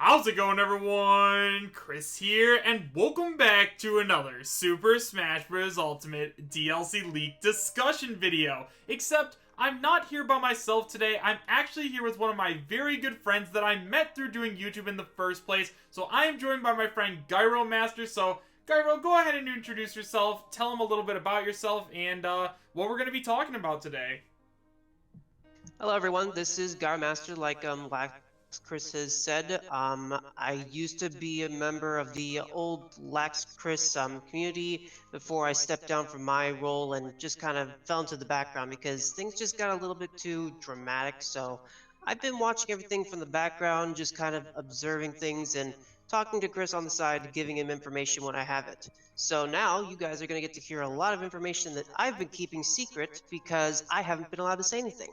How's it going, everyone? Chris here, and welcome back to another Super Smash Bros. Ultimate DLC leak discussion video. Except, I'm not here by myself today. I'm actually here with one of my very good friends that I met through doing YouTube in the first place. So I am joined by my friend Gyro Master. So, Gyro, go ahead and introduce yourself. Tell him a little bit about yourself and what we're going to be talking about today. Hello everyone, this is Gar Master, like Chris has said. I used to be a member of the old Lax Chris community before I stepped down from my role and just kind of fell into the background because things just got a little bit too dramatic. So I've been watching everything from the background, just kind of observing things and talking to Chris on the side, giving him information when I have it. So now you guys are going to get to hear a lot of information that I've been keeping secret because I haven't been allowed to say anything.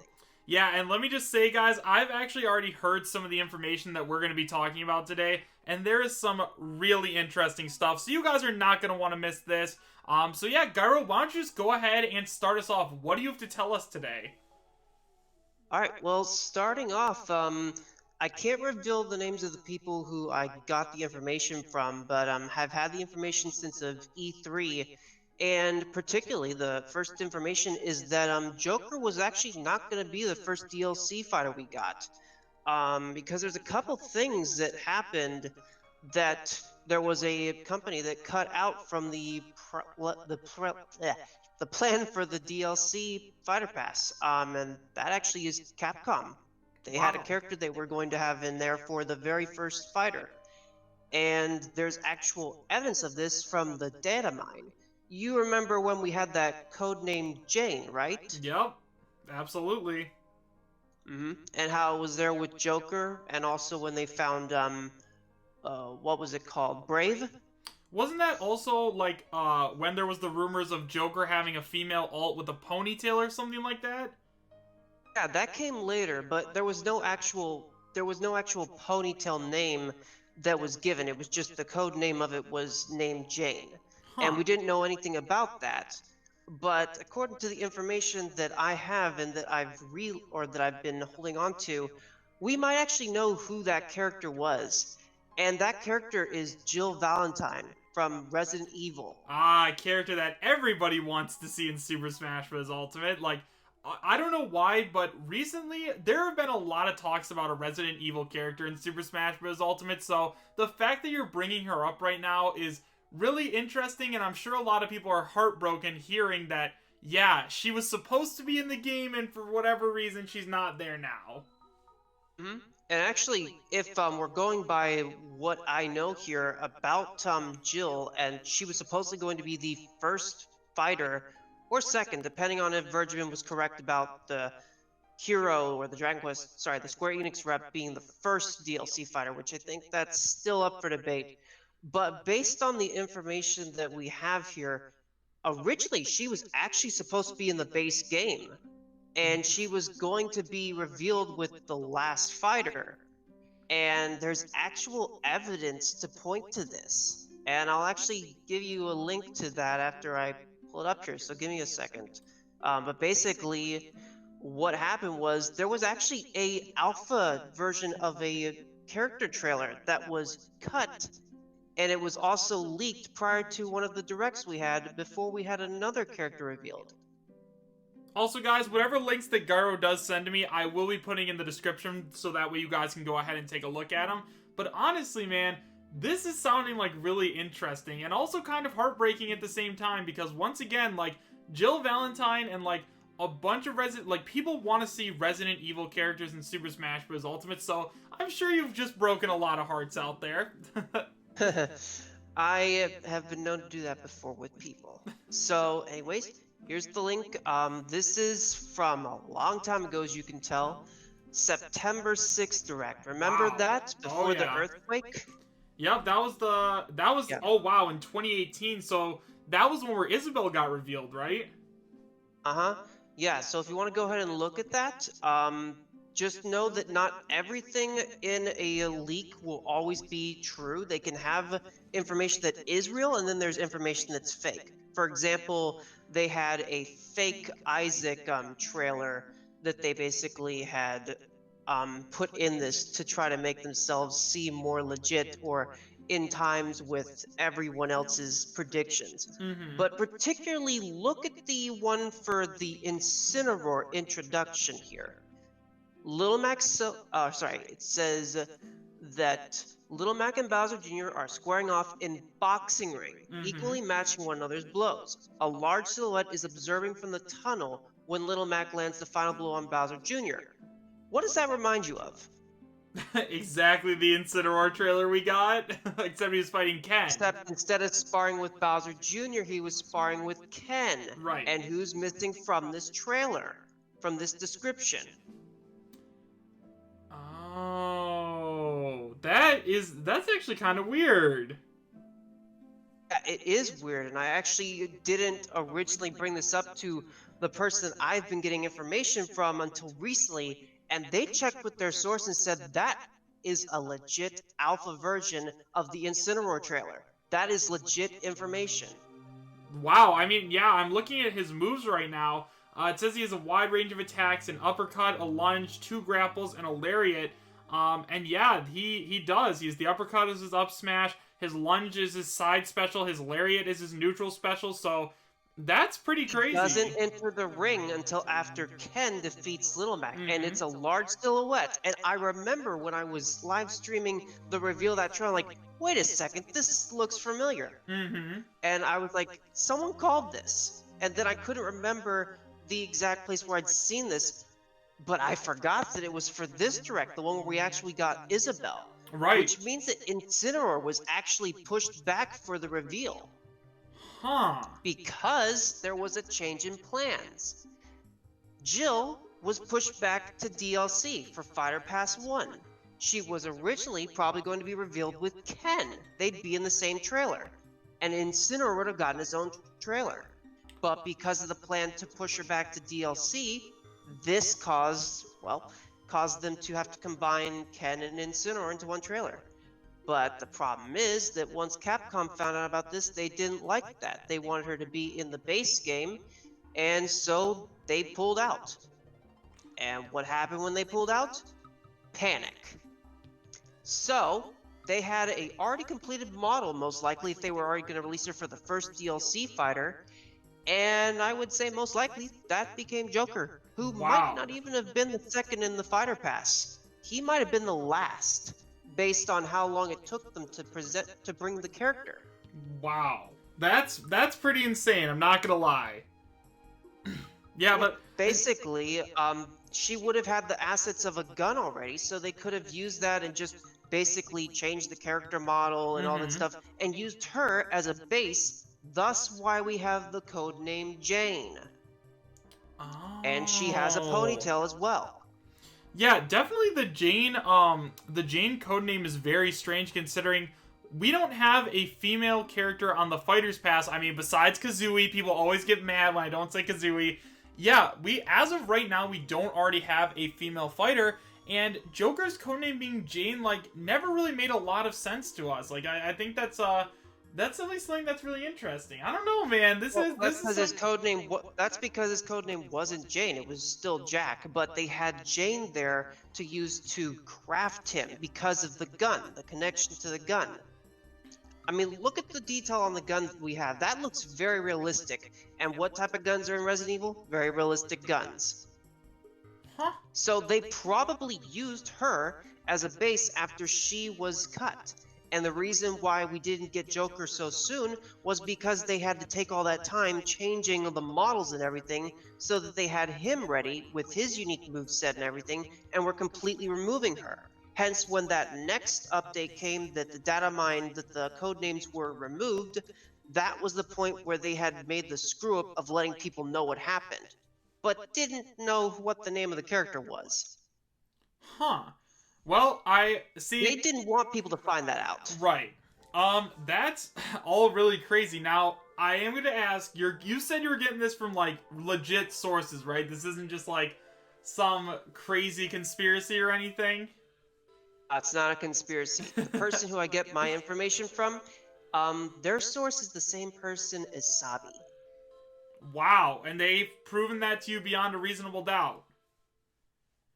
Yeah, and let me just say, guys, I've actually already heard some of the information that we're going to be talking about today, and there is some really interesting stuff, so you guys are not going to want to miss this. So yeah, Gyro, why don't you just go ahead and start us off? What do you have to tell us today? Alright, well, starting off, I can't reveal the names of the people who I got the information from, but have had the information since of E3, and particularly the first information is that Joker was actually not going to be the first DLC fighter we got, because there's a couple things that happened that there was a company that cut out from the plan for the DLC Fighter Pass, and that actually is Capcom. They had a Wow. character they were going to have in there for the very first fighter, and there's actual evidence of this from the data mine. You remember when we had that code named Jane, right? Yep, absolutely. And how it was there with Joker, and also when they found what was it called, Brave? Wasn't that also, like, when there was the rumors of Joker having a female alt with a ponytail or something like that? Yeah, that came later, but there was no actual ponytail name that was given. It was just the code name of it was named Jane. And Huh. we didn't know anything about that. But according to the information that I have and that I've been holding on to, we might actually know who that character was. And that character is Jill Valentine from Resident Evil. A character that everybody wants to see in Super Smash Bros. Ultimate. Like, I don't know why, but recently there have been a lot of talks about a Resident Evil character in Super Smash Bros. Ultimate, so the fact that you're bringing her up right now is really interesting, and I'm sure a lot of people are heartbroken hearing that, yeah, she was supposed to be in the game, and for whatever reason, she's not there now. Mhm. And actually, if we're going by what I know here about Jill, and she was supposedly going to be the first fighter, or second, depending on if Virgin was correct about the Hero or the Dragon Quest, sorry, the Square Enix rep being the first DLC fighter, which I think that's still up for debate. But based on the information that we have here, originally she was actually supposed to be in the base game, and she was going to be revealed with the last fighter. And there's actual evidence to point to this. And I'll actually give you a link to that after I pull it up here, so give me a second. But basically, what happened was there was actually a alpha version of a character trailer that was cut, and it was also leaked prior to one of the directs we had before we had another character revealed. Also, guys, whatever links that Gyro does send to me, I will be putting in the description so that way you guys can go ahead and take a look at them. But honestly, man, this is sounding like really interesting and also kind of heartbreaking at the same time because once again, like Jill Valentine and like a bunch of people want to see Resident Evil characters in Super Smash Bros. Ultimate, so I'm sure you've just broken a lot of hearts out there. I have been known to do that before with people. So, anyways, here's the link. This is from a long time ago, as you can tell. September 6th direct. Remember Wow. that? Oh Before the yeah. earthquake? Yep, that was Yeah. oh wow, in 2018. So that was when where Isabel got revealed, right? Uh-huh. Yeah, so if you want to go ahead and look at that, just know that not everything in a leak will always be true. They can have information that is real, and then there's information that's fake. For example, they had a fake Isaac trailer that they basically had put in this to try to make themselves seem more legit or in times with everyone else's predictions. Mm-hmm. But particularly look at the one for the Incineroar introduction here. Little Mac, it says that Little Mac and Bowser Jr. are squaring off in boxing ring, equally matching one another's blows. A large silhouette is observing from the tunnel when Little Mac lands the final blow on Bowser Jr. What does that remind you of? Exactly the Incineroar trailer we got, except he was fighting Ken. Except instead of sparring with Bowser Jr., he was sparring with Ken. Right. And who's missing from this trailer? From this description? Oh, that's actually kind of weird. It is weird, and I actually didn't originally bring this up to the person I've been getting information from until recently, and they checked with their source and said that is a legit alpha version of the Incineroar trailer. That is legit information. Wow, I mean, yeah, I'm looking at his moves right now. It says he has a wide range of attacks: an uppercut, a lunge, 2 grapples, and a lariat. And yeah, he does. The uppercut is his up smash, his lunge is his side special, his lariat is his neutral special. So that's pretty crazy. He doesn't enter the ring until after Ken defeats Little Mac, and it's a large silhouette. And I remember when I was live streaming the reveal of that trailer, like, wait a second, this looks familiar. And I was like, someone called this. And then I couldn't remember the exact place where I'd seen this, but I forgot that it was for this direct, the one where we actually got Isabelle. Right. Which means that Incineroar was actually pushed back for the reveal. Huh. Because there was a change in plans. Jill was pushed back to DLC for Fighter Pass 1. She was originally probably going to be revealed with Ken. They'd be in the same trailer. And Incineroar would have gotten his own trailer. But because of the plan to push her back to DLC, this caused them to have to combine Ken and Incineroar into one trailer. But the problem is that once Capcom found out about this, they didn't like that. They wanted her to be in the base game, and so they pulled out. And what happened when they pulled out? Panic. So, they had a already completed model, most likely, if they were already going to release her for the first DLC fighter, and I would say most likely that became Joker, who might not even have been the second in the Fighter Pass. He might have been the last, based on how long it took them to bring the character. Wow, that's pretty insane. I'm not gonna lie. Yeah, but basically, she would have had the assets of a gun already, so they could have used that and just basically changed the character model and all that stuff, and used her as a base. Thus, why we have the codename Jane. Oh. And she has a ponytail as well. Yeah, definitely the Jane codename is very strange considering we don't have a female character on the Fighters Pass. I mean, besides Kazooie, people always get mad when I don't say Kazooie. Yeah, as of right now, we don't already have a female fighter, and Joker's codename being Jane, like, never really made a lot of sense to us. Like, I think that's at least something that's really interesting. I don't know, man. That's because his codename wasn't Jane. It was still Jack, but they had Jane there to use to craft him because of the gun, the connection to the gun. I mean, look at the detail on the gun we have. That looks very realistic. And what type of guns are in Resident Evil? Very realistic guns. Huh? So they probably used her as a base after she was cut. And the reason why we didn't get Joker so soon was because they had to take all that time changing the models and everything so that they had him ready with his unique moveset and everything, and were completely removing her. Hence, when that next update came that the data mine, that the codenames were removed, that was the point where they had made the screw up of letting people know what happened, but didn't know what the name of the character was. Huh. Well, I see. They didn't want people to find that out. Right. That's all really crazy. Now, I am going to ask, you said you were getting this from, like, legit sources, right? This isn't just, like, some crazy conspiracy or anything? It's not a conspiracy. The person who I get my information from, their source is the same person as Sabi. Wow, and they've proven that to you beyond a reasonable doubt.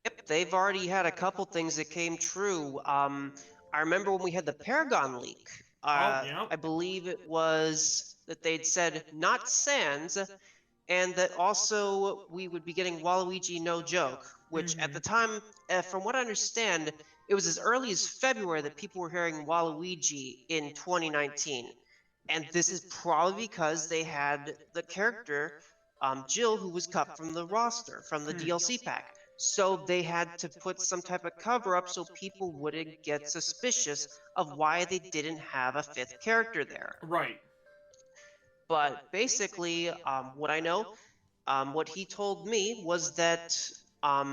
Yep, they've already had a couple things that came true. I remember when we had the Paragon leak. Oh, yeah. I believe it was that they'd said not Sans, and that also we would be getting Waluigi No Joke, which at Mm-hmm. the time, from what I understand, it was as early as February that people were hearing Waluigi in 2019. And this is probably because they had the character, Jill, who was cut from the roster, from the DLC pack. So they had to put some type of cover up so people wouldn't get suspicious of why they didn't have a fifth character there. Right. But basically, what I know, what he told me was that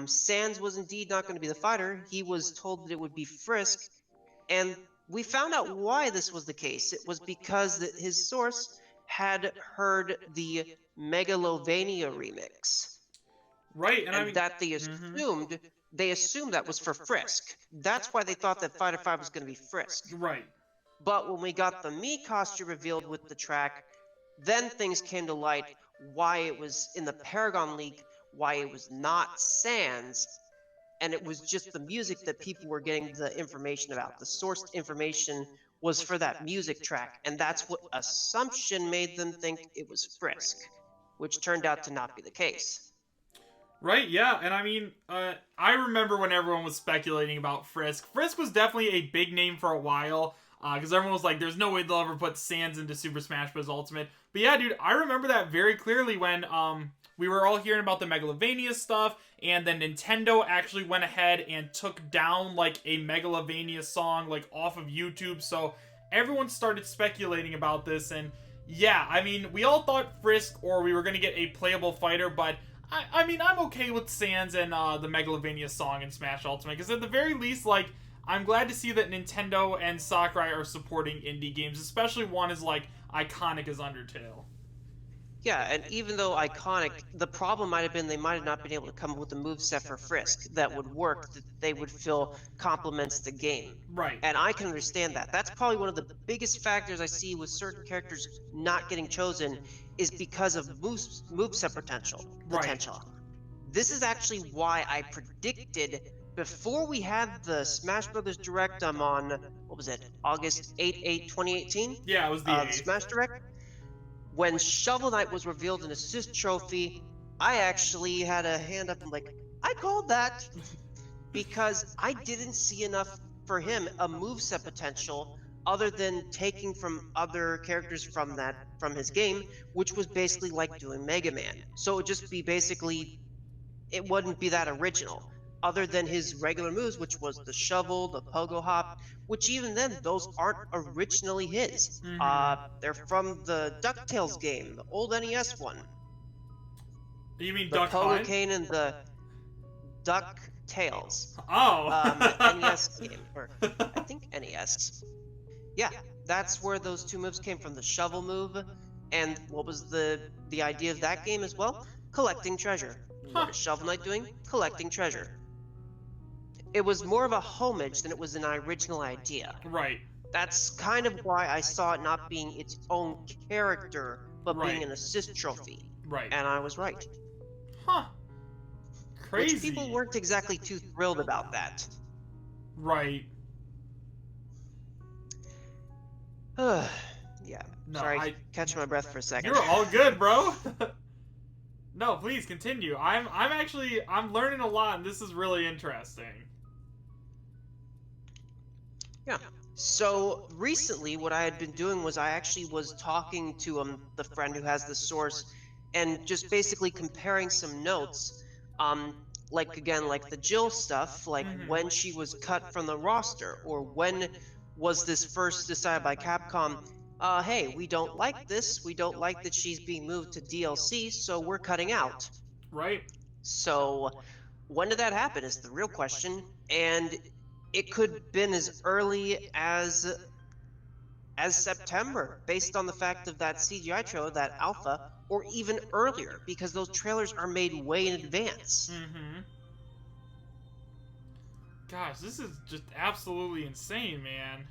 Sans was indeed not going to be the fighter. He was told that it would be Frisk, and we found out why this was the case. It was because his source had heard the Megalovania remix, Right, and I and mean, that mm-hmm. they assumed that was for Frisk. That's why they thought that Fighter 5 was going to be Frisk. Right. But when we got the Mii costume revealed with the track, then things came to light why it was in the Paragon leak, why it was not Sans, and it was just the music that people were getting the information about. The source information was for that music track, and that's what assumption made them think it was Frisk, which turned out to not be the case. Right, yeah, and I mean, I remember when everyone was speculating about Frisk. Frisk was definitely a big name for a while, because everyone was like, "There's no way they'll ever put Sans into Super Smash Bros. Ultimate." But yeah, dude, I remember that very clearly when we were all hearing about the Megalovania stuff, and then Nintendo actually went ahead and took down like a Megalovania song like off of YouTube. So everyone started speculating about this, and yeah, I mean, we all thought Frisk or we were gonna get a playable fighter, but I mean, I'm okay with Sans and the Megalovania song in Smash Ultimate, because at the very least, like, I'm glad to see that Nintendo and Sakurai are supporting indie games, especially one as, like, iconic as Undertale. Yeah, and even though iconic, the problem might have been they might have not been able to come up with a moveset for Frisk that would work, that they would feel complements the game. Right. And I can understand that. That's probably one of the biggest factors I see with certain characters not getting chosen is because of moveset Right. potential. This is actually why I predicted before we had the Smash Brothers Direct on what was it, August 2018? Yeah, it was the The 8th. Smash Direct? When Shovel Knight was revealed an assist trophy, I actually had a hand up. I'm like, I called that because I didn't see enough for him a moveset potential other than taking from other characters from his game, which was basically like doing Mega Man. So it would just be basically it wouldn't be that original. Other than his regular moves, which was the shovel, the pogo hop, which even then, those aren't originally his. They're from the DuckTales game, the old NES one. You mean The Duck pogo Hunt? cane and the DuckTales Oh. NES game, or I think NES. Yeah, that's where those two moves came from, the shovel move, and what was the idea of that game as well? Collecting treasure. Huh. What is Shovel Knight doing? Collecting treasure. It was more of a homage than it was an original idea. Right. That's kind of why I saw it not being its own character, but being Right. an assist trophy. Right. And I was right. Huh. Which Crazy. people weren't exactly too thrilled about that. Right. Yeah. No, Sorry, catch my breath for a second. You're all good, bro. No, please continue. I'm learning a lot, and this is really interesting. Yeah. So recently, what I had been doing was I actually was talking to the friend who has the source, and just basically comparing some notes. Like again, like the Jill stuff, like when she was cut from the roster, or when was this first decided by Capcom? Hey, we don't like this. We don't like that she's being moved to DLC, so we're cutting out. Right. So when did that happen is the real question, and it could have been as early as September, based on the fact of that CGI trailer, that alpha, or even earlier, because those trailers are made way in advance. Mm-hmm. Gosh, this is just absolutely insane, man.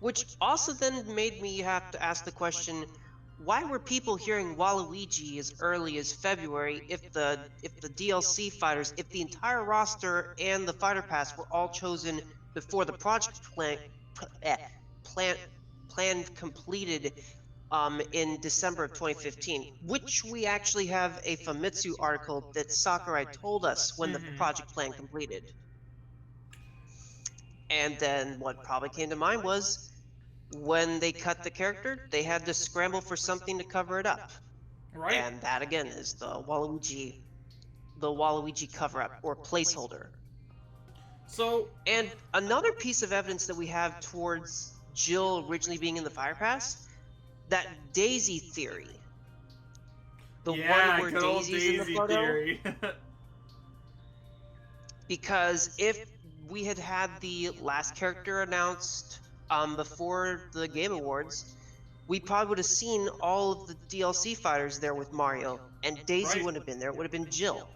Which also then made me have to ask the question, why were people hearing Waluigi as early as February if the DLC fighters, if the entire roster and the fighter pass were all chosen before the project plan plan completed in December of 2015, which we actually have a Famitsu article that Sakurai told us when the Mm-hmm. project plan completed. And then what probably came to mind was when they cut the character, they had to scramble for something to cover it up. Right. And that again is the Waluigi cover up or placeholder. So, And another piece of evidence that we have towards Jill originally being in the Fire Pass, that Daisy theory. The one yeah, where good old Daisy's in the Daisy photo. theory. Because if we had had the last character announced before the Game Awards, we probably would have seen all of the DLC fighters there with Mario, and Daisy Right. wouldn't have been there. It would have been Jill.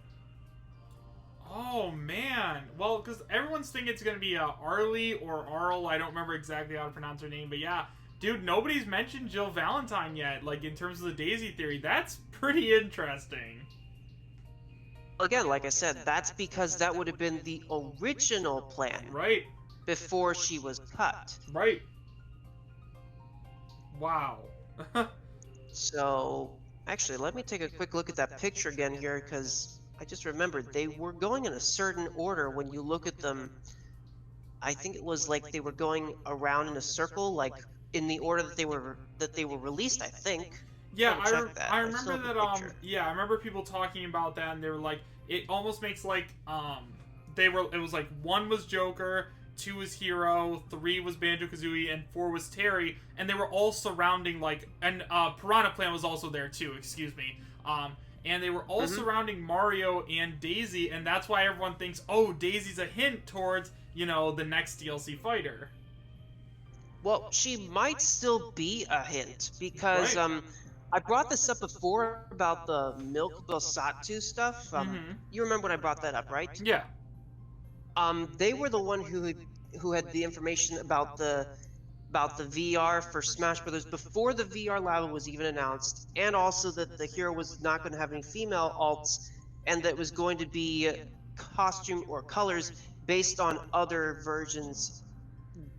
Oh man. Well, because everyone's thinking it's gonna be Arlie or Arl. I don't remember exactly how to pronounce her name, but yeah, dude, nobody's mentioned Jill Valentine yet. Like in terms of the Daisy theory, that's pretty interesting. Again, like I said, that's because that would have been the original plan Right. before she was cut. Right. Wow. So, actually, let me take a quick look at that picture again here because I just remembered they were going in a certain order when you look at them. I think it was like they were going around in a circle, like in the order that they were released. I think. Yeah, Double check that. I I still remember have that. the picture. Yeah, I remember people talking about that, and they were like, it almost makes like they were. It was like one was Joker, two was Hero, three was Banjo Kazooie, and four was Terry, and they were all surrounding like, and Piranha Plant was also there too. Excuse me. And they were all surrounding Mario and Daisy, and that's why everyone thinks, oh, Daisy's a hint towards the next DLC fighter. Well, she might still be a hint because Right. I brought this up before about the Milk Bosatu stuff. Mm-hmm. You remember when I brought that up, right? Yeah. They were the one who had the information about the VR for Smash Brothers before the VR lab was even announced, and also that the hero was not going to have any female alts, and that it was going to be costume or colors based on other versions,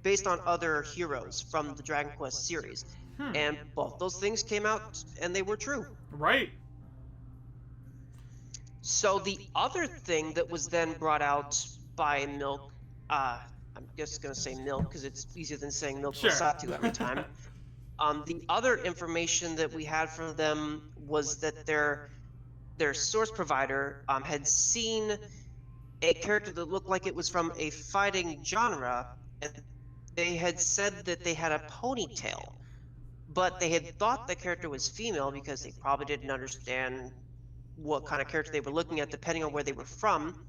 based on other heroes from the Dragon Quest series. Hmm. And both those things came out, and they were true. Right. So the other thing that was then brought out by Milk, I'm just going to say Milk because it's easier than saying Milk Sure. Bosatu every time. The other information that we had from them was that their source provider had seen a character that looked like it was from a fighting genre, and they had said that they had a ponytail, but they had thought the character was female because they probably didn't understand what kind of character they were looking at depending on where they were from.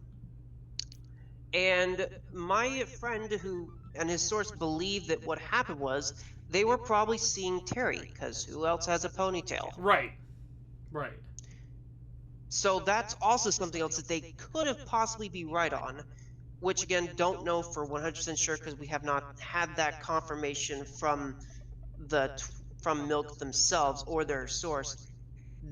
And my friend who and his source believed that what happened was they were probably seeing Terry, because who else has a ponytail? Right. Right. So that's also something else that they could have possibly be right on, which again don't know for 100% sure because we have not had that confirmation from from Milk themselves or their source.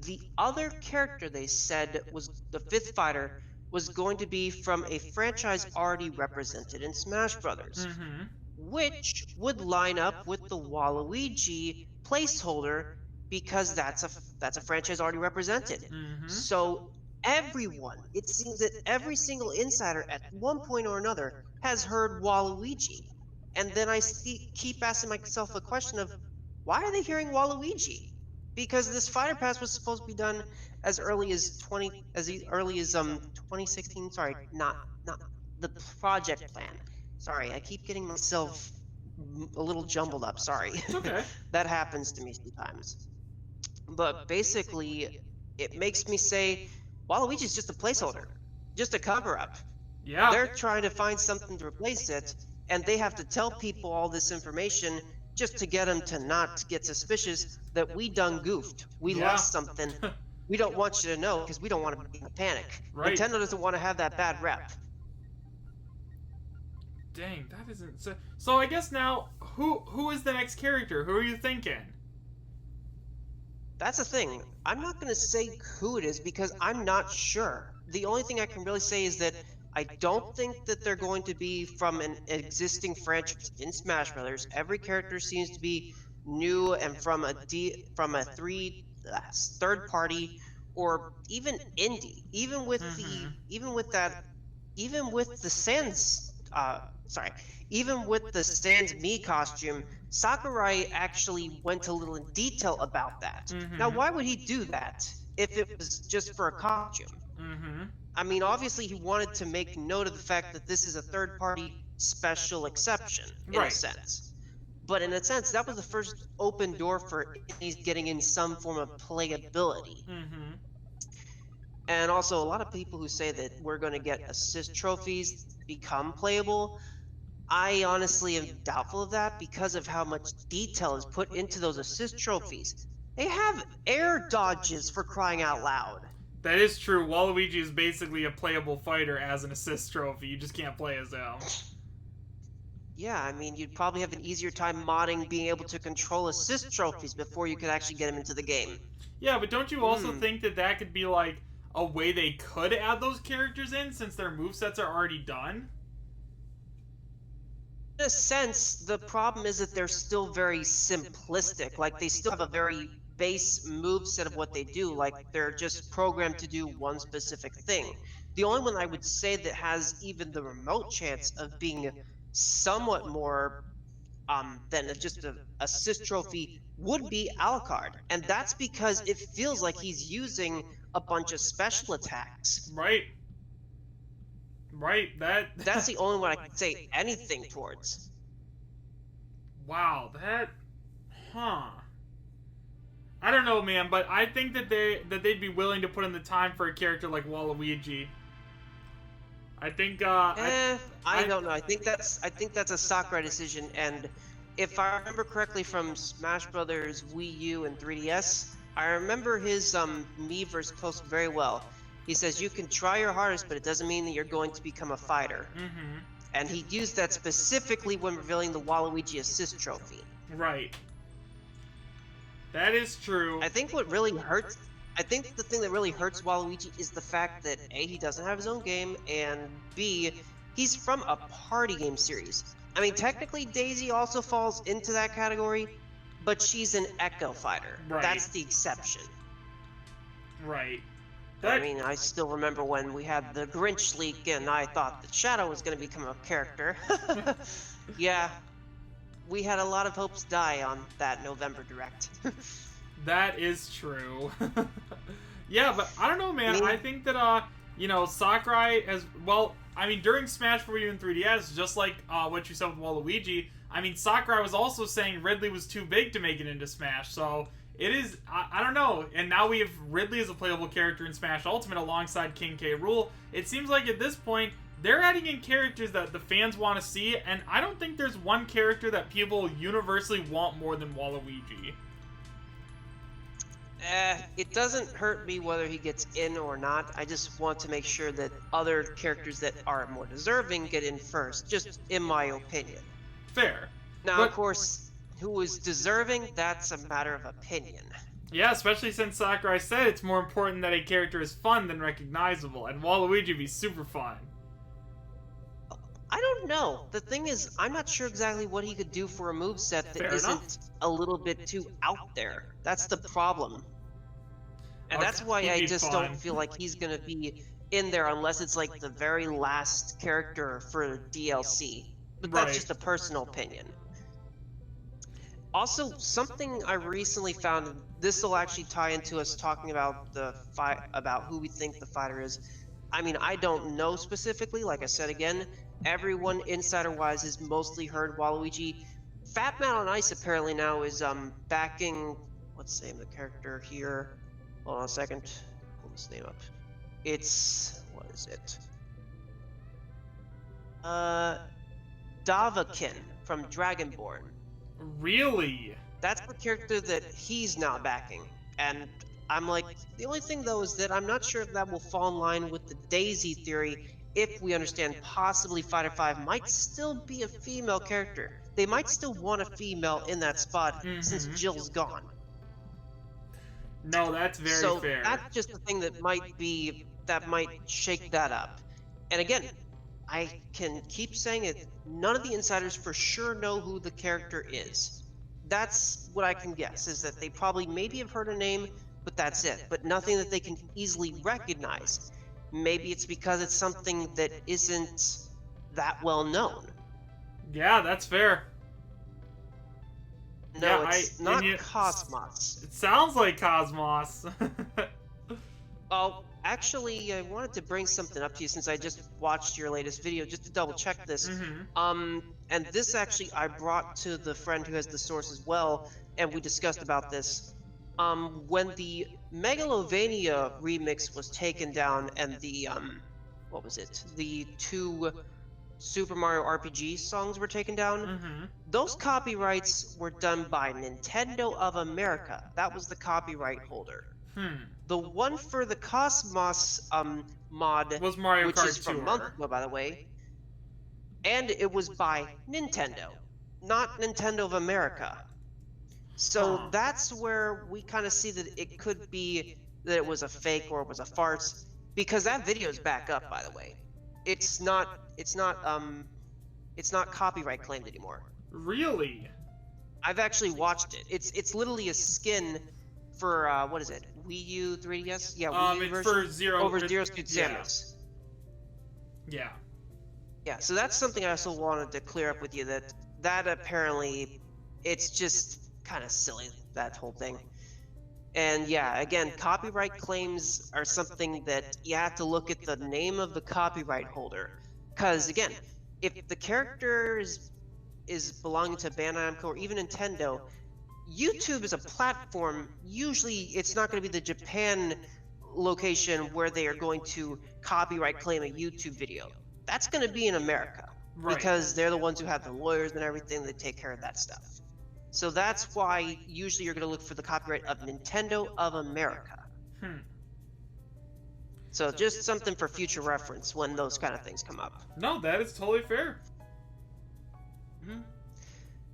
The other character they said was the fifth fighter was going to be from a franchise already represented in Smash Brothers, Mm-hmm. which would line up with the Waluigi placeholder because that's a franchise already represented. Mm-hmm. So everyone, it seems that every single insider at one point or another has heard Waluigi. And then I keep asking myself a question of why are they hearing Waluigi? Because this fighter pass was supposed to be done as early as 2016. Sorry, not the project plan. Sorry, I keep getting myself a little jumbled up. Sorry. It's okay. That happens to me sometimes. But basically, it makes me say Waluigi's just a placeholder, just a cover up. Yeah. They're trying to find something to replace it, and they have to tell people all this information just to get them to not get suspicious that we done goofed. We Yeah. lost something. We don't want you to know because we don't want to be in a panic. Right. Nintendo doesn't want to have that bad rep. Dang, that isn't so I guess now who is the next character? Who are you thinking? That's the thing. I'm not going to say who it is because I'm not sure. The only thing I can really say is that I don't think that they're going to be from an existing franchise in Smash Brothers. Every character seems to be new and from a third party or even indie. Mm-hmm. Even with the Sans sorry, even with the Sans Me costume, Sakurai actually went a little in detail about that. Now, Mm-hmm. why would he do that if it was just for a costume? Mm-hmm. I mean, obviously, he wanted to make note of the fact that this is a third party special exception, in a Right. sense. But in a sense, that was the first open door for indies getting in some form of playability. Mm-hmm. And also, a lot of people who say that we're going to get assist trophies become playable, I honestly am doubtful of that because of how much detail is put into those assist trophies. They have air dodges for crying out loud. That is true. Waluigi is basically a playable fighter as an assist trophy. You just can't play as him. Yeah, I mean, you'd probably have an easier time modding being able to control assist trophies before you could actually get them into the game. Yeah, but don't you also Hmm. think that that could be like a way they could add those characters in since their movesets are already done? In a sense, the problem is that they're still very simplistic. Like, they still have a very base move set of what they do. Like, they're just programmed to do one specific thing. The only one I would say that has even the remote chance of being somewhat more than just a assist trophy would be Alucard. And that's because it feels like he's using a bunch of special attacks. Right. Right. That. That's the only one I can say anything towards. Wow. That. Huh. I don't know, man, but I think that they'd be willing to put in the time for a character like Waluigi. I think. I don't know. I think that's a Sakurai decision, and if I remember correctly from Smash Brothers Wii U and 3DS, I remember his Miiverse post very well. He says you can try your hardest, but it doesn't mean that you're going to become a fighter. Mm-hmm. And he used that specifically when revealing the Waluigi Assist Trophy. Right. That is true. I think what really hurts. I think the thing that really hurts Waluigi is the fact that A, he doesn't have his own game, and B, he's from a party game series. I mean, technically Daisy also falls into that category, but she's an Echo fighter. Right. That's the exception. Right. I mean, I still remember when we had the Grinch leak and I thought that Shadow was going to become a character. Yeah, we had a lot of hopes die on that November Direct. That is true. Yeah, but I don't know, man. Me- I think that Sakurai as well. I mean, during Smash 4U and 3DS, just like what you said with Waluigi, I mean, Sakurai was also saying Ridley was too big to make it into Smash. So it is. I don't know. And now we have Ridley as a playable character in Smash Ultimate alongside King K. Rool. It seems like at this point they're adding in characters that the fans want to see, and I don't think there's one character that people universally want more than Waluigi. It doesn't hurt me whether he gets in or not. I just want to make sure that other characters that are more deserving get in first, just in my opinion. Fair. Now, But- of course, who is deserving, that's a matter of opinion. Yeah, especially since Sakurai said it's more important that a character is fun than recognizable, and Waluigi would be super fun. I don't know. The thing is, I'm not sure exactly what he could do for a moveset that Fair isn't enough. a little bit too out there. That's the problem. And Okay, that's why he'd I be just fun. don't feel like he's gonna be in there unless it's like the very last character for DLC. But that's Right. just a personal opinion. Also, something I recently found, this will actually tie into us talking about about who we think the fighter is. I mean, I don't know specifically, like I said again, everyone insider-wise has mostly heard Waluigi. Fat Man on Ice apparently now is backing, what's the name of the character here? Hold on a second, pull this name up. It's, what is it? Davakin from Dragonborn. Really? That's the character that he's not backing. And I'm like, the only thing though is that I'm not sure if that will fall in line with the Daisy theory if we understand possibly Fighter 5 might still be a female character. They might still want a female in that spot since Mhm. Jill's gone. No, that's very So fair. that's just the thing that might shake that up. And again, I can keep saying it. None of the insiders for sure know who the character is. That's what I can guess, is that they probably maybe have heard a name, but that's it. But nothing that they can easily recognize. Maybe it's because it's something that isn't that well known. Yeah, that's fair. Yeah, No, it's and not you, KOS-MOS. it sounds like KOS-MOS. Oh, actually, I wanted to bring something up to you since I just watched your latest video, just to double check this. And this actually I brought to the friend who has the source as well, and we discussed about this. When the Megalovania remix was taken down, and the what was it? The two Super Mario RPG songs were taken down. Those copyrights were done by Nintendo of America. That was the copyright holder. The one for the KOS-MOS mod, Was Mario which Kart is from Tour. months ago, by the way, and it was by Nintendo, not Nintendo of America. So that's where we kind of see that it could be that it was a fake or it was a farce, because that video is back up, by the way. It's not copyright claimed anymore. Really? I've actually watched it. It's literally a skin for what is it? Wii U, 3DS? Yeah, Wii U it's version for Zero. over Zero Suit Samus. Yeah. Yeah, so that's something I also wanted to clear up with you, that apparently it's just kind of silly, that whole thing. And yeah, again, copyright claims are something that you have to look at the name of the copyright holder. Because again, if the character is belonging to Bandai Namco or even Nintendo, YouTube is a platform. Usually it's not going to be the Japan location where they are going to copyright claim a YouTube video. That's going to be in America, Right. because they're the ones who have the lawyers and everything that take care of that stuff. So that's why usually you're going to look for the copyright of Nintendo of America. So just something for future reference when those kind of things come up. No, that is totally fair.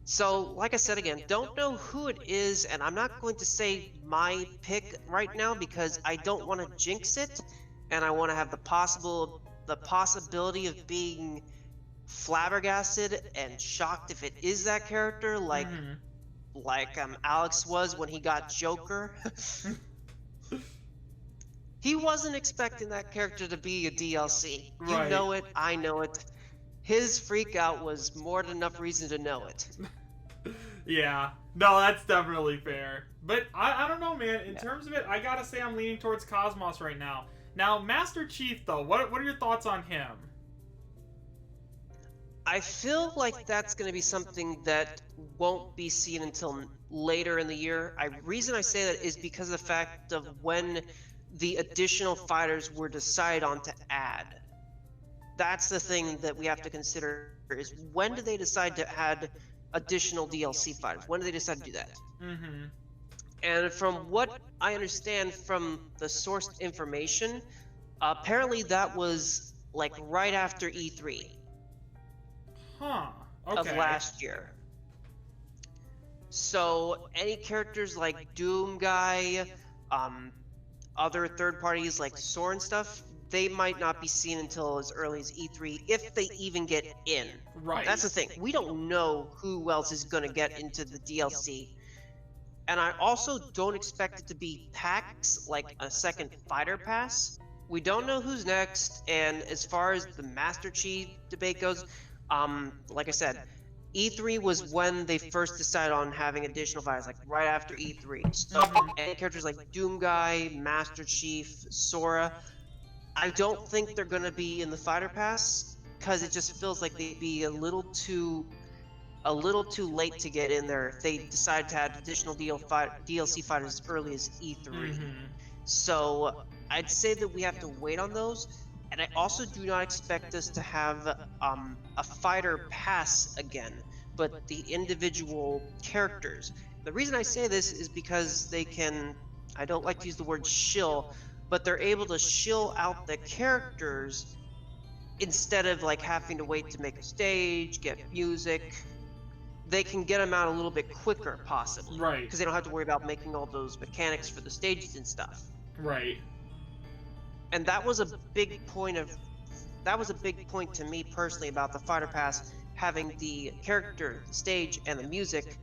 So, like I said again, don't know who it is, and I'm not going to say my pick right now because I don't want to jinx it, and I want to have the possibility of being flabbergasted and shocked if it is that character, like Alex was when he got Joker. He wasn't expecting that character to be a DLC. You know it, I know it. His freak out was more than enough reason to know it. Yeah. No, that's definitely fair. But I don't know, man. In terms of it, I gotta say I'm leaning towards KOS-MOS right now. Now, Master Chief, though, what are your thoughts on him? I feel like that's going to be something that won't be seen until later in the year. Reason I say that is because of the fact of when the additional fighters were decided on to add. That's the thing that we have to consider, is when do they decide to add additional DLC fighters? When do they decide to do that? And from what I understand from the sourced information, apparently that was like right after E3 of last year. So any characters like Doom Guy, other third parties like Sora and stuff, they might not be seen until as early as E3, if they even get in. Right. That's the thing. We don't know who else is going to get into the DLC. And I also don't expect it to be packs, like a second fighter pass. We don't know who's next, and as far as the Master Chief debate goes, like I said, E3 was when they first decided on having additional fighters, like right after E3. So any characters like Doom Guy, Master Chief, Sora, I don't think they're going to be in the fighter pass, because it just feels like they'd be a little too late to get in there if they decide to add additional DLC fighters as early as E3. So I'd say that we have to wait on those, and I also do not expect us to have a fighter pass again, but the individual characters. The reason I say this is because they can, I don't like to use the word shill, but they're able to shill out the characters instead of like having to wait to make a stage, get music, they can get them out a little bit quicker, possibly. Right. Because they don't have to worry about making all those mechanics for the stages and stuff. Right. And that was a big point to me personally about the Fighter Pass having the character, the stage, and the music.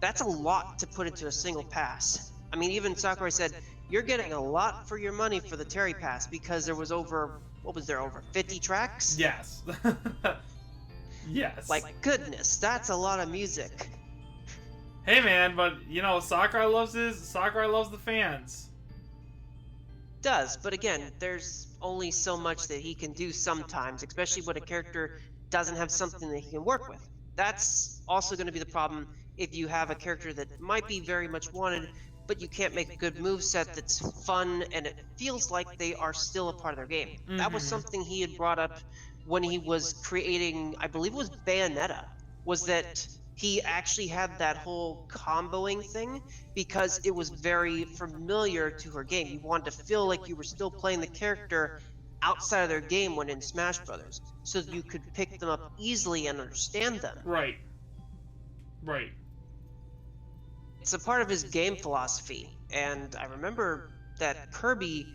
That's a lot to put into a single pass. I mean, even Sakurai said, you're getting a lot for your money for the Terry Pass because there was over 50 tracks? Yes. Yes. Like, goodness, that's a lot of music. Hey man, but you know, Sakurai loves the fans. Does, but again, there's only so much that he can do sometimes, especially when a character doesn't have something that he can work with. That's also going to be the problem if you have a character that might be very much wanted, but you can't make a good moveset that's fun and it feels like they are still a part of their game. That was something he had brought up when he was creating, I believe it was Bayonetta, was that he actually had that whole comboing thing because it was very familiar to her game. You wanted to feel like you were still playing the character outside of their game when in Smash Brothers, so that you could pick them up easily and understand them. Right. Right. It's a part of his game philosophy, and I remember that Kirby,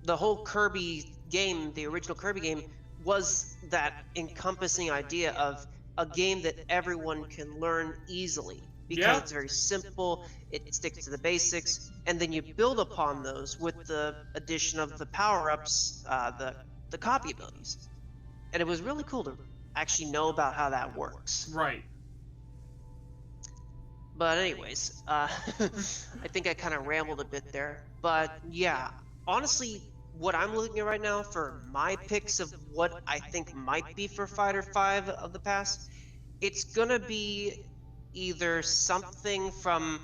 the whole Kirby game, the original Kirby game, was that encompassing idea of a game that everyone can learn easily because it's very simple, it sticks to the basics, and then you build upon those with the addition of the power-ups, the copy abilities. And it was really cool to actually know about how that works. Right. But anyways, I think I kind of rambled a bit there. But yeah, honestly, what I'm looking at right now for my picks of what I think might be for Fighter 5 of the past, it's gonna be either something from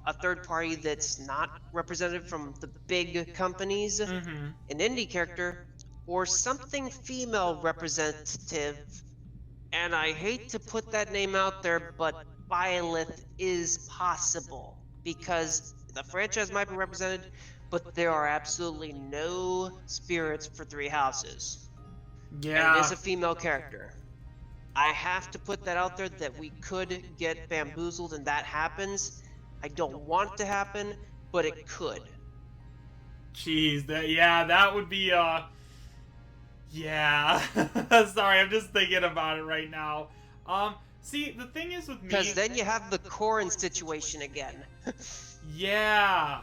a third party that's not representative from the big companies, an indie character, or something female representative. And I hate to put that name out there, but Byleth is possible because the franchise might be represented, but there are absolutely no spirits for Three Houses. Yeah. And it is a female character. I have to put that out there that we could get bamboozled and that happens. I don't want it to happen, but it could. Jeez, that would be yeah. Sorry, I'm just thinking about it right now. See, the thing is with me, because then you have the Corrin situation again. Yeah.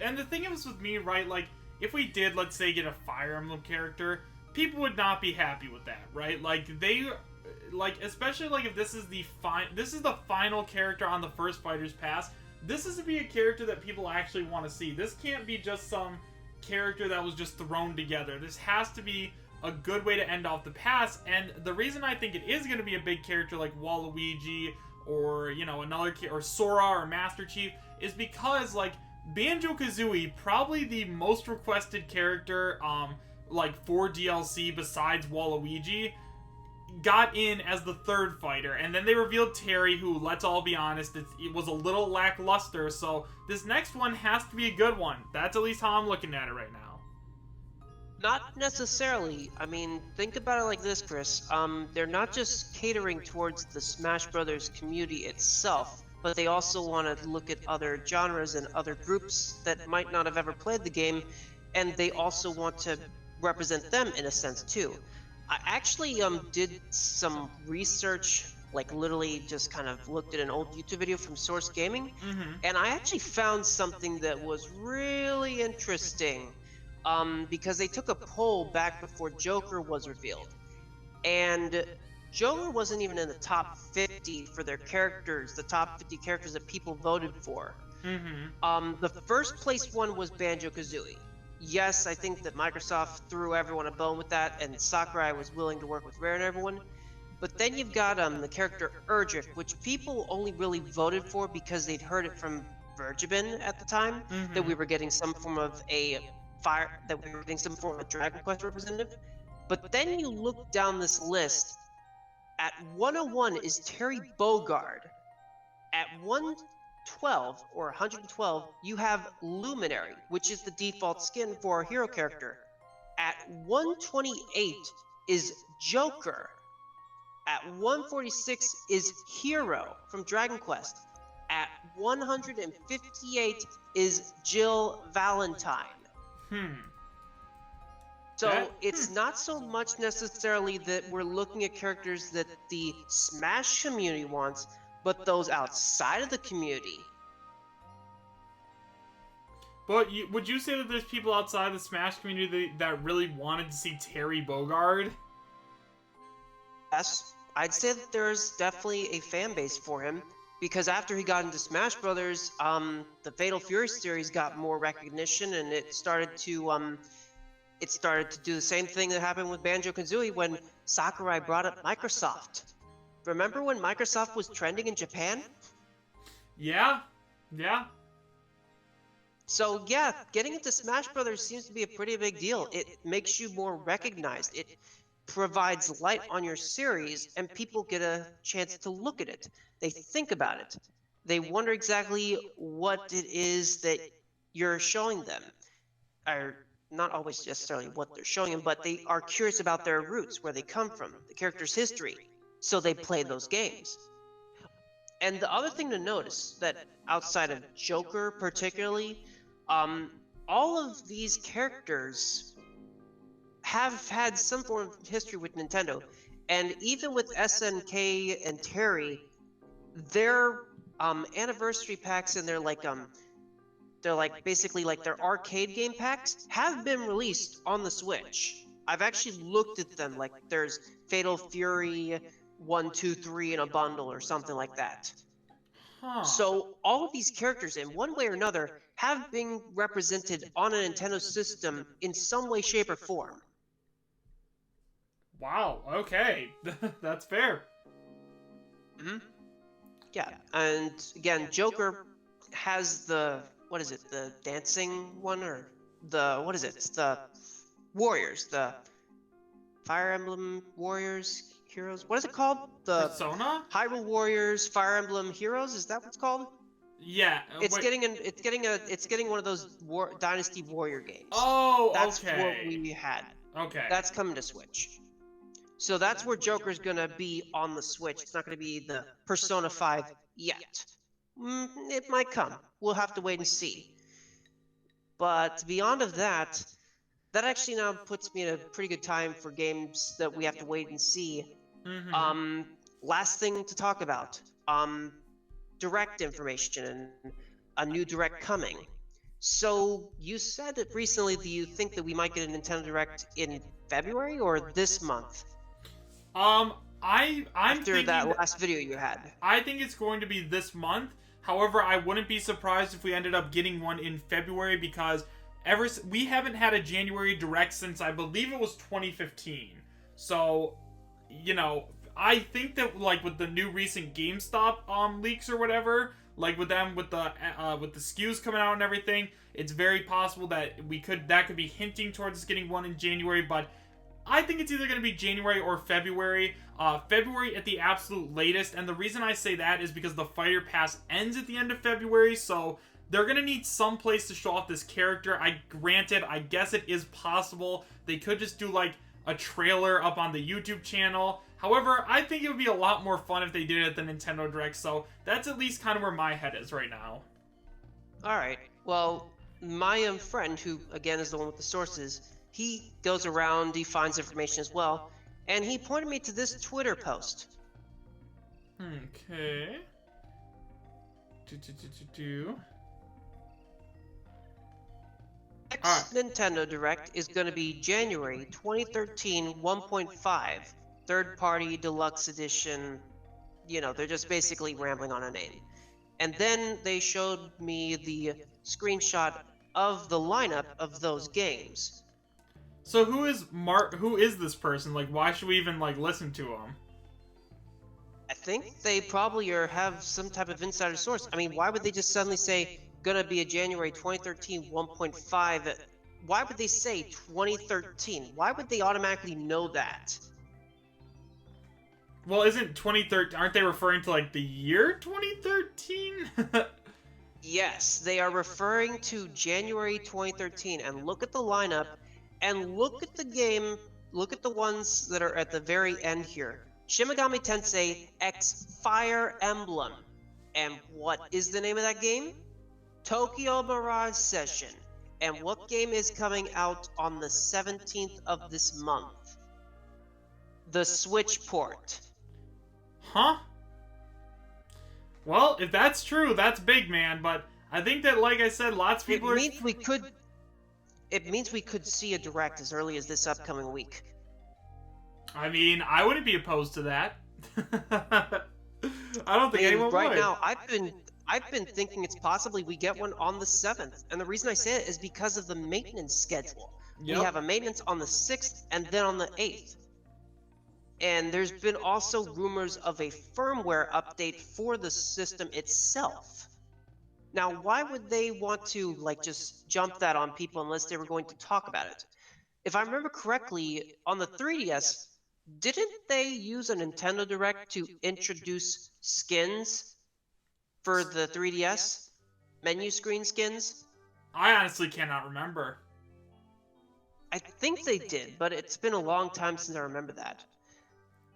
And the thing is with me, right? Like, if we did, let's say, get a Fire Emblem character, people would not be happy with that, right? Like, especially like if this is the final character on the first Fighter's Pass. This is to be a character that people actually want to see. This can't be just some character that was just thrown together. This has to be a good way to end off the pass, and the reason I think it is going to be a big character like Waluigi or, you know, or Sora or Master Chief is because, like, Banjo-Kazooie, probably the most requested character, like, for DLC besides Waluigi, got in as the third fighter, and then they revealed Terry, who, let's all be honest, it was a little lackluster, so this next one has to be a good one. That's at least how I'm looking at it right now. Not necessarily. I mean, think about it like this, Chris. They're not just catering towards the Smash Brothers community itself, but they also want to look at other genres and other groups that might not have ever played the game, and they also want to represent them in a sense too. I actually did some research, like literally just kind of looked at an old YouTube video from Source Gaming, and I actually found something that was really interesting. Because they took a poll back before Joker was revealed, and Joker wasn't even in the top 50 for their characters, the top 50 characters that people voted for. The first place one was Banjo-Kazooie. Yes, I think that Microsoft threw everyone a bone with that, and Sakurai was willing to work with Rare and everyone. But then you've got the character Erdrick, which people only really voted for because they'd heard it from Virgibin at the time, that we were getting some form of Dragon Quest representative. But then you look down this list, at 101 is Terry Bogard. At 112 or 112, you have Luminary, which is the default skin for our hero character. At 128 is Joker. At 146 is Hero from Dragon Quest. At 158 is Jill Valentine. So it's not so much necessarily that we're looking at characters that the Smash community wants, but those outside of the community. But would you say that there's people outside the Smash community that really wanted to see Terry Bogard? Yes, I'd say that there's definitely a fan base for him, because after he got into Smash Brothers, the Fatal Fury series got more recognition, and it started to do the same thing that happened with Banjo-Kazooie when Sakurai brought up Microsoft. Remember when Microsoft was trending in Japan? Yeah. So yeah, getting into Smash Brothers seems to be a pretty big deal. It makes you more recognized. It provides light on your series, and people get a chance to look at it. They think about it. They wonder exactly what it is that you're showing them. Or not always necessarily what they're showing them, but they are curious about their roots, where they come from, the character's history. So they play those games. And the other thing to notice, that outside of Joker particularly, all of these characters have had some form of history with Nintendo. And even with SNK and Terry, their anniversary packs and their basically their arcade game packs have been released on the Switch. I've actually looked at them, like there's Fatal Fury 1, 2, 3 in a bundle or something like that. So all of these characters, in one way or another, have been represented on a Nintendo system in some way, shape, or form. Wow, okay. That's fair. Yeah, and again, Joker has the dancing one, or the Warriors, the Fire Emblem Warriors Heroes. What is it called? The Persona? Hyrule Warriors Fire Emblem Heroes. Is that what it's called? Yeah. It's getting one of those Dynasty Warrior games. Oh, that's okay. what we had. Okay. That's coming to Switch. So that's where Joker's gonna be on the Switch. It's not gonna be the Persona 5 yet. It might come. We'll have to wait and see. But beyond of that, that actually now puts me in a pretty good time for games that we have to wait and see. Last thing to talk about. Direct information and a new Direct coming. So you said that recently that you think that we might get a Nintendo Direct in February or this month? I'm After thinking that last video you had. I think it's going to be this month. However, I wouldn't be surprised if we ended up getting one in February, because we haven't had a January Direct since I believe it was 2015. So, you know, I think that with the new recent GameStop leaks or whatever, with the SKUs coming out and everything, it's very possible that that could be hinting towards us getting one in January. But I think it's either going to be January or February. February at the absolute latest, and the reason I say that is because the Fighter Pass ends at the end of February, so they're going to need some place to show off this character. Granted, I guess it is possible they could just do a trailer up on the YouTube channel. However, I think it would be a lot more fun if they did it at the Nintendo Direct, so that's at least kind of where my head is right now. Alright, well, my friend, who again is the one with the sources, he goes around, he finds information as well, and he pointed me to this Twitter post. Okay. Next Nintendo Direct is going to be January 2013 1.5, third-party deluxe edition. You know, they're just basically rambling on a name. And then they showed me the screenshot of the lineup of those games. So who is this person? Why should we even listen to him? I think they probably have some type of insider source. I mean, why would they just suddenly say gonna be a January 2013 1.5? Why would they say 2013? Why would they automatically know that? Well, isn't 2013? Aren't they referring to the year 2013? Yes, they are referring to January 2013. And look at the lineup, and look at the game. Look at the ones that are at the very end here. Shin Megami Tensei X Fire Emblem. And what is the name of that game? Tokyo Mirage Session. And what game is coming out on the 17th of this month? The Switch port. Huh? Well, if that's true, that's big, man. But I think that, like I said, lots of people It means we could see a direct as early as this upcoming week. I mean, I wouldn't be opposed to that. I don't think anyone right would. now, I've been thinking it's possibly we get one on the 7th, and the reason I say it is because of the maintenance schedule. Yep. We have a maintenance on the 6th and then on the 8th. And there's been also rumors of a firmware update for the system itself. Now, why would they want to, like, just jump that on people unless they were going to talk about it? If I remember correctly, on the 3DS, didn't they use a Nintendo Direct to introduce skins for the 3DS? Menu screen skins? I honestly cannot remember. I think they did, but it's been a long time since I remember that.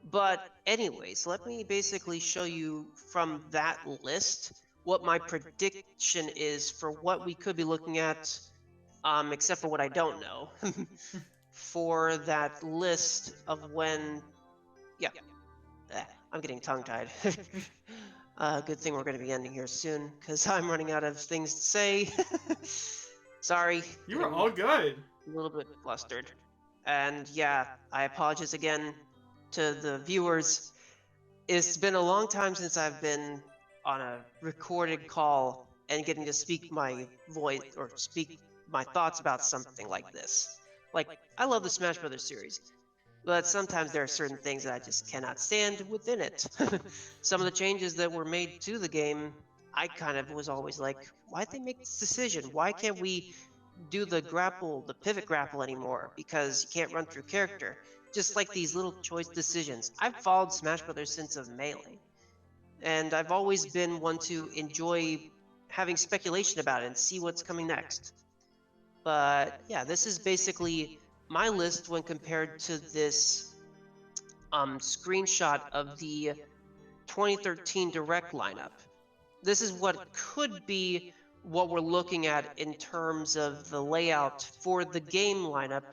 But anyways, let me basically show you from that list what my prediction is for what we could be looking at, except for what I don't know, for that list of when... Yeah, I'm getting tongue-tied. Good thing we're going to be ending here soon, because I'm running out of things to say. Sorry. You were all good. A little bit flustered. And yeah, I apologize again to the viewers. It's been a long time since I've been on a recorded call and getting to speak my voice or speak my thoughts about something like this. Like, I love the Smash Brothers series, but sometimes there are certain things that I just cannot stand within it. Some of the changes that were made to the game, I kind of was always like, why'd they make this decision? Why can't we do the pivot grapple anymore? Because you can't run through character. Just like these little choice decisions. I've followed Smash Brothers since of Melee, and I've always been one to enjoy having speculation about it and see what's coming next. But yeah, this is basically my list when compared to this screenshot of the 2013 Direct lineup. This is what could be what we're looking at in terms of the layout for the game lineup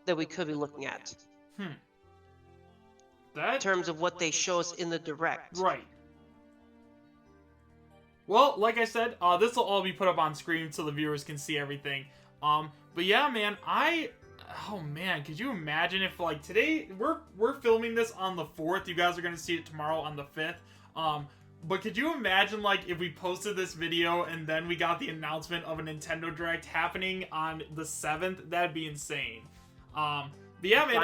that we could be looking at. In terms of what they show us in the Direct. Right. Well, like I said, this will all be put up on screen so the viewers can see everything. But yeah, man, oh man, could you imagine if, like, today, we're filming this on the 4th, you guys are gonna see it tomorrow on the 5th, but could you imagine, like, if we posted this video and then we got the announcement of a Nintendo Direct happening on the 7th? That'd be insane. But yeah, man.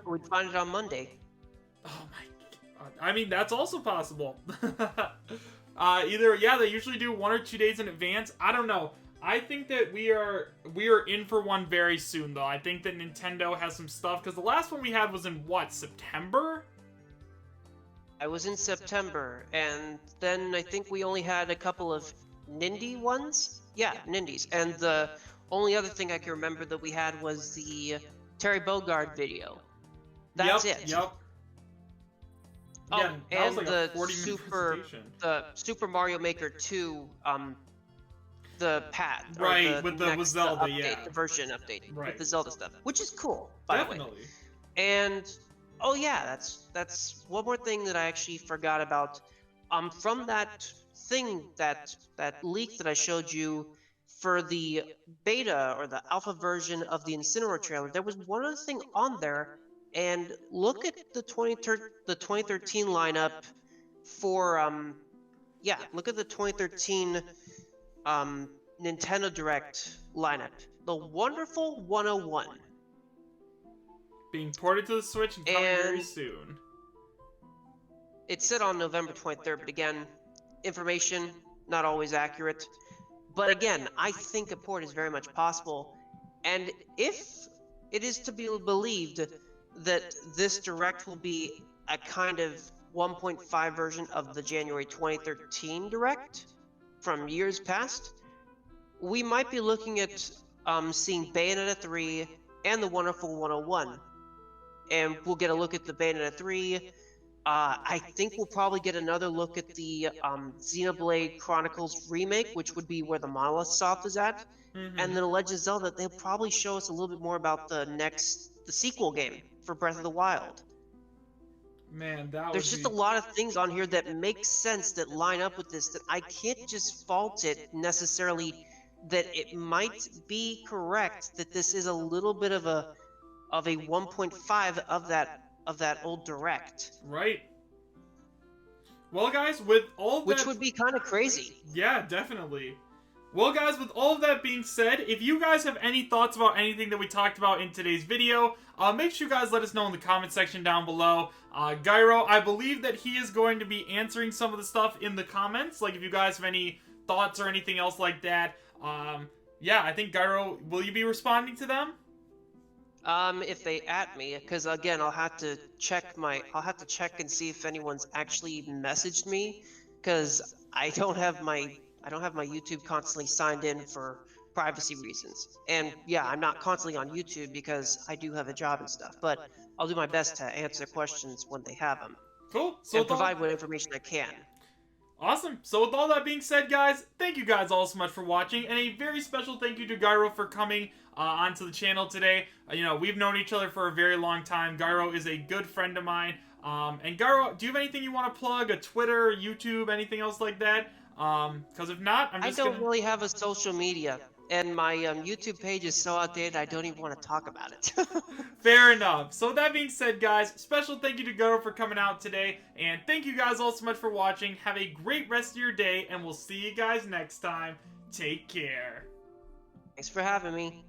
We'd find it on Monday. Oh my god. I mean, that's also possible. Either, yeah, they usually do 1 or 2 days in advance. I don't know. I think that we are in for one very soon, though. I think that Nintendo has some stuff, because the last one we had was in, what, September? I was in September, and then I think we only had a couple of Nindy ones? Yeah, Nindies. And the only other thing I can remember that we had was the Terry Bogard video. That's it. Yep. Oh, yeah, and like the Super Mario Maker 2, the pad. Right, with the Zelda, update, yeah. The version update, right. With the Zelda stuff, which is cool, by Definitely. the way. And, oh yeah, that's one more thing that I actually forgot about. From that thing, that leak that I showed you for the beta, or the alpha version of the Incineroar trailer, there was one other thing on there. And look at the 2013 lineup for, look at the 2013 Nintendo Direct lineup. The Wonderful 101. Being ported to the Switch and coming very soon. It said on November 23rd, but again, information not always accurate. But again, I think a port is very much possible. And if it is to be believed that this Direct will be a kind of 1.5 version of the January 2013 Direct from years past, we might be looking at seeing Bayonetta 3 and the Wonderful 101. And we'll get a look at the Bayonetta 3 I think we'll probably get another look at the Xenoblade Chronicles remake, which would be where the Monolith Soft is at. And then Legend of Zelda, they'll probably show us a little bit more about the sequel game for Breath of the Wild. Man, that There's would just be... a lot of things on here that make sense that line up with this that I can't just fault it necessarily that it might be correct that this is a little bit of a 1.5 of that old direct. Right. Well, guys, with all Which that... would be kind of crazy. Yeah, definitely. Well, guys, with all of that being said, if you guys have any thoughts about anything that we talked about in today's video, make sure you guys let us know in the comment section down below. Gyro, I believe that he is going to be answering some of the stuff in the comments. Like, if you guys have any thoughts or anything else like that. Yeah, I think, Gyro, will you be responding to them? If they at me, because again, I'll have to check and see if anyone's actually messaged me, because I don't have my YouTube constantly signed in for privacy reasons. And yeah, I'm not constantly on YouTube because I do have a job and stuff, but I'll do my best to answer questions when they have them. Cool. So and provide what information I can. Awesome. So with all that being said, guys, thank you guys all so much for watching, and a very special thank you to Gyro for coming onto the channel today. You know, we've known each other for a very long time. Gyro is a good friend of mine. And Gyro, do you have anything you want to plug? A Twitter, YouTube, anything else like that? Because if not, I don't really have a social media. And my YouTube page is so outdated, I don't even want to talk about it. Fair enough. So with that being said, guys, special thank you to Gyro for coming out today. And thank you guys all so much for watching. Have a great rest of your day, and we'll see you guys next time. Take care. Thanks for having me.